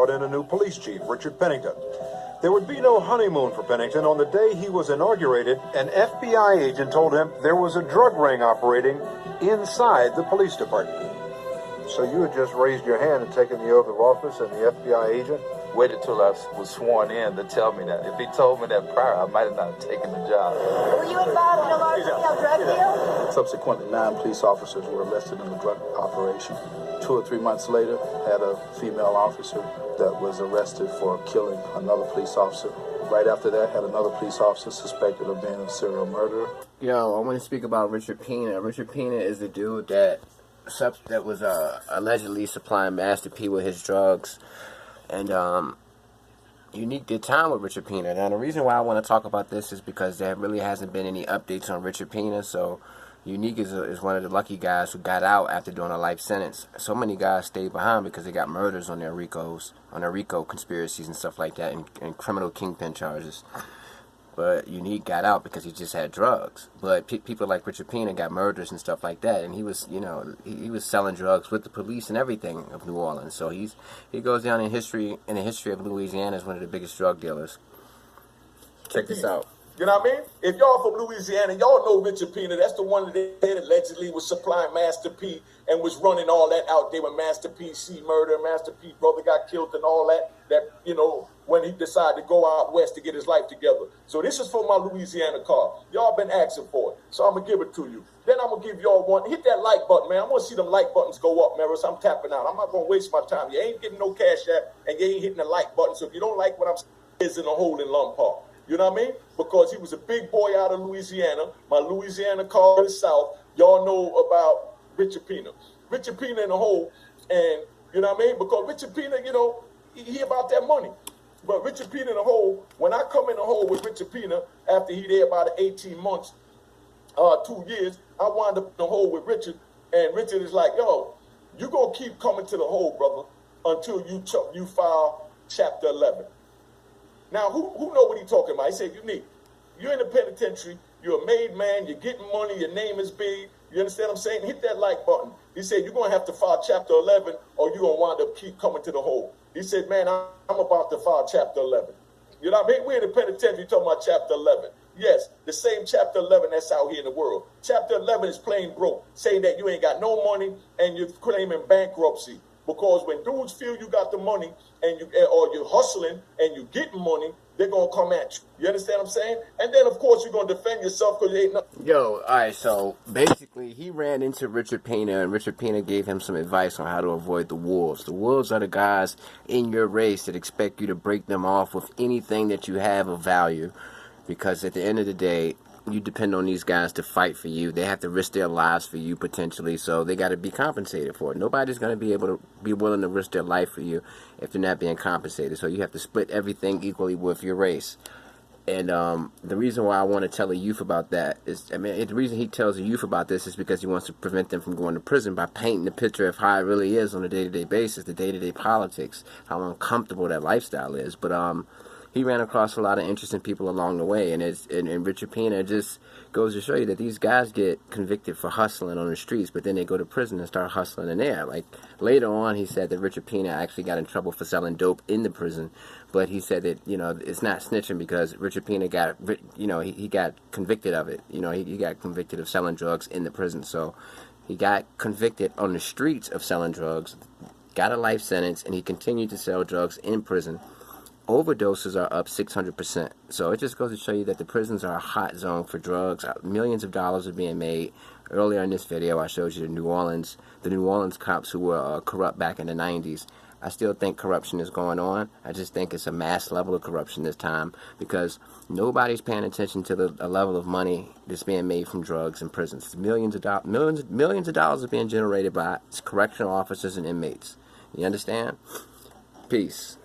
brought in a new police chief, Richard Pennington. There would be no honeymoon for Pennington. On the day he was inaugurated, an FBI agent told him there was a drug ring operating inside the police department. So you had just raised your hand and taken the oath of office, and the FBI agent waited till I was sworn in to tell me that. If he told me that prior, I might have not taken the job. Were you involved in a large-scale drug deal? Subsequently, 9 police officers were arrested in the drug operation. 2 or 3 months later, had a female officer that was arrested for killing another police officer. Right after that, had another police officer suspected of being a serial murderer. Yo, I want to speak about Richard Pena. Richard Pena is the dude that was allegedly supplying Master P with his drugs. And Unique did time with Richard Pena. Now, the reason why I want to talk about this is because there really hasn't been any updates on Richard Pena. So Unique is one of the lucky guys who got out after doing a life sentence. So many guys stayed behind because they got murders on their RICO conspiracies and stuff like that, and criminal kingpin charges. But Unique got out because he just had drugs. But people like Richard Pena got murders and stuff like that, and he was, he was selling drugs with the police and everything of New Orleans. So he goes down in the history of Louisiana as one of the biggest drug dealers. Check this out. You know what I mean? If y'all from Louisiana, y'all know Richard Pena. That's the one that allegedly was supplying Master P and was running all that out there when Master P murder, Master P brother got killed and all that. When he decided to go out west to get his life together. So this is for my Louisiana card. Y'all been asking for it, so I'm going to give it to you. Then I'm going to give y'all one. Hit that like button, man. I want to see them like buttons go up, man. So I'm tapping out. I'm not going to waste my time. You ain't getting no cash app, and you ain't hitting the like button. So if you don't like what I'm saying, it's in a hole in Lum Park. You know what I mean? Because he was a big boy out of Louisiana. My Louisiana card is south. Y'all know about Richard Pena. Richard Pena in the hole, and you know what I mean? Because Richard Pena, he about that money. But Richard Pena in the hole, when I come in the hole with Richard Pena, after he there about 18 months, 2 years, I wind up in the hole with Richard, and Richard is like, yo, you gonna keep coming to the hole, brother, until you file Chapter 11. Now, who know what he talking about? He said, Unique, you're in the penitentiary, you're a made man, you're getting money, your name is big, you understand what I'm saying? Hit that like button. He said, you're going to have to file Chapter 11 or you're going to wind up keep coming to the hole. He said, man, I'm about to file Chapter 11. You know what I mean? We're in the penitentiary talking about Chapter 11. Yes, the same Chapter 11 that's out here in the world. Chapter 11 is plain broke, saying that you ain't got no money and you're claiming bankruptcy. Because when dudes feel you got the money or you're hustling and you getting money, they're going to come at you. You understand what I'm saying? And then, of course, you're going to defend yourself because you ain't nothing. Yo, all right, so basically he ran into Richard Pena, and Richard Pena gave him some advice on how to avoid the wolves. The wolves are the guys in your race that expect you to break them off with anything that you have of value. Because at the end of the day, you depend on these guys to fight for you. They have to risk their lives for you potentially, so they got to be compensated for it. Nobody's going to be able to be willing to risk their life for you if they're not being compensated. So you have to split everything equally with your race. And the reason why I want to tell the youth about that is, the reason he tells the youth about this is because he wants to prevent them from going to prison by painting the picture of how it really is on a day-to-day basis, the day-to-day politics, how uncomfortable that lifestyle is. But he ran across a lot of interesting people along the way, and Richard Pena just goes to show you that these guys get convicted for hustling on the streets, but then they go to prison and start hustling in there. Like, later on, he said that Richard Pena actually got in trouble for selling dope in the prison, but he said that, it's not snitching because Richard Pena got, he got convicted of it. He got convicted of selling drugs in the prison, so he got convicted on the streets of selling drugs, got a life sentence, and he continued to sell drugs in prison. Overdoses are up 600%. So it just goes to show you that the prisons are a hot zone for drugs. Millions of dollars are being made. Earlier in this video, I showed you the New Orleans cops who were corrupt back in the 90s. I still think corruption is going on. I just think it's a mass level of corruption this time because nobody's paying attention to the level of money that's being made from drugs in prisons. Millions of dollars are being generated by correctional officers and inmates. You understand? Peace.